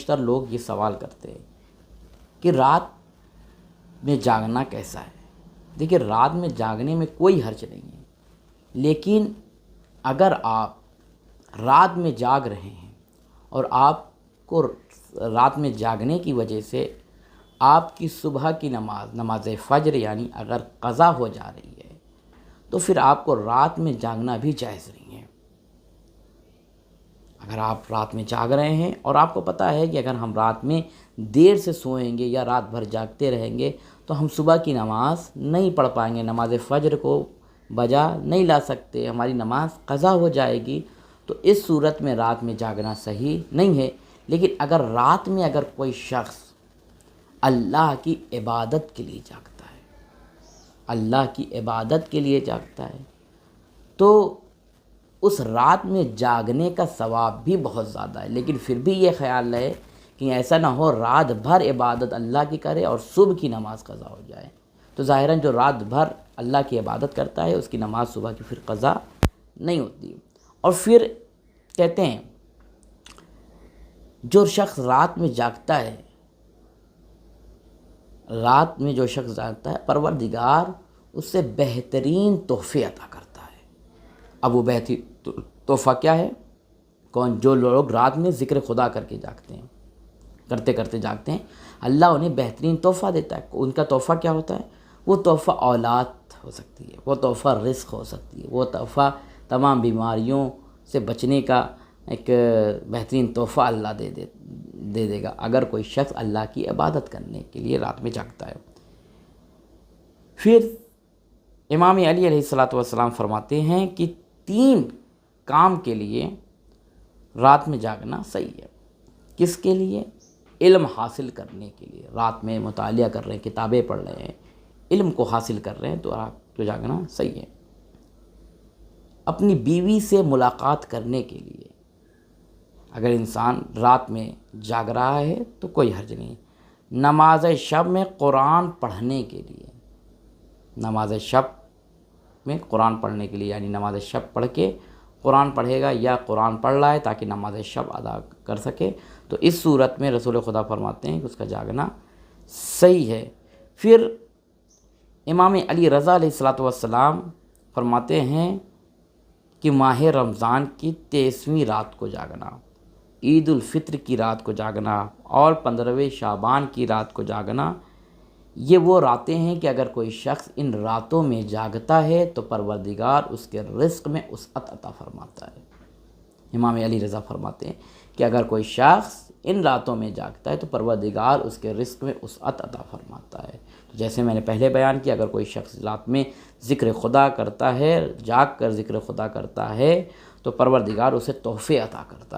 بیشتر لوگ یہ سوال کرتے ہیں کہ رات میں جاگنا کیسا ہے۔ دیکھیے، رات میں جاگنے میں کوئی حرج نہیں ہے، لیکن اگر آپ رات میں جاگ رہے ہیں اور آپ کو رات میں جاگنے کی وجہ سے آپ کی صبح کی نماز فجر یعنی اگر قضا ہو جا رہی ہے تو پھر آپ کو رات میں جاگنا بھی جائز نہیں ہے۔ اگر آپ رات میں جاگ رہے ہیں اور آپ کو پتہ ہے کہ اگر ہم رات میں دیر سے سوئیں گے یا رات بھر جاگتے رہیں گے تو ہم صبح کی نماز نہیں پڑھ پائیں گے، نماز فجر کو بجا نہیں لا سکتے، ہماری نماز قضا ہو جائے گی۔ تو اس صورت میں رات میں جاگنا صحیح نہیں ہے۔ لیکن اگر رات میں اگر کوئی شخص اللہ کی عبادت کے لیے جاگتا ہے، اللہ کی عبادت کے لیے جاگتا ہے، تو اس رات میں جاگنے کا ثواب بھی بہت زیادہ ہے۔ لیکن پھر بھی یہ خیال رہے کہ ایسا نہ ہو رات بھر عبادت اللہ کی کرے اور صبح کی نماز قضا ہو جائے۔ تو ظاہراً جو رات بھر اللہ کی عبادت کرتا ہے اس کی نماز صبح کی پھر قضا نہیں ہوتی۔ اور پھر کہتے ہیں جو شخص رات میں جاگتا ہے، رات میں جو شخص جاگتا ہے، پروردگار اس سے بہترین تحفے عطا کرتا ہے۔ اب وہ بہترین تحفہ کیا ہے؟ جو لوگ رات میں ذکر خدا کر کے جاگتے ہیں، کرتے کرتے جاگتے ہیں، اللہ انہیں بہترین تحفہ دیتا ہے۔ ان کا تحفہ کیا ہوتا ہے؟ وہ تحفہ اولاد ہو سکتی ہے، وہ تحفہ رزق ہو سکتی ہے، وہ تحفہ تمام بیماریوں سے بچنے کا ایک بہترین تحفہ اللہ دے دے گا اگر کوئی شخص اللہ کی عبادت کرنے کے لیے رات میں جاگتا ہے۔ پھر امام علی علیہ السلام فرماتے ہیں کہ 3 کام کے لیے رات میں جاگنا صحیح ہے۔ کس کے لیے؟ علم حاصل کرنے کے لیے۔ رات میں مطالعہ کر رہے ہیں، کتابیں پڑھ رہے ہیں، علم کو حاصل کر رہے ہیں تو رات کو جاگنا صحیح ہے۔ اپنی بیوی سے ملاقات کرنے کے لیے اگر انسان رات میں جاگ رہا ہے تو کوئی حرج نہیں۔ نماز شب میں قرآن پڑھنے کے لیے، نماز شب میں قرآن پڑھنے کے لیے یعنی نماز شب پڑھ کے قرآن پڑھے گا یا قرآن پڑھ رہا ہے تاکہ نماز شب ادا کر سکے، تو اس صورت میں رسول خدا فرماتے ہیں کہ اس کا جاگنا صحیح ہے۔ پھر امام علی رضا علیہ السلام فرماتے ہیں کہ ماہ رمضان کی 23ویں رات کو جاگنا، عید الفطر کی رات کو جاگنا اور 15ویں شعبان کی رات کو جاگنا، یہ وہ راتیں ہیں کہ اگر کوئی شخص ان راتوں میں جاگتا ہے تو پروردگار اس کے رزق میں وسعت عطا فرماتا ہے۔ امام علی رضا فرماتے ہیں کہ اگر کوئی شخص ان راتوں میں جاگتا ہے تو پروردگار اس کے رزق میں وسعت عطا فرماتا ہے۔ تو جیسے میں نے پہلے بیان کیا، اگر کوئی شخص رات میں ذکر خدا کرتا ہے، جاگ کر ذکر خدا کرتا ہے تو پروردگار اسے تحفے عطا کرتا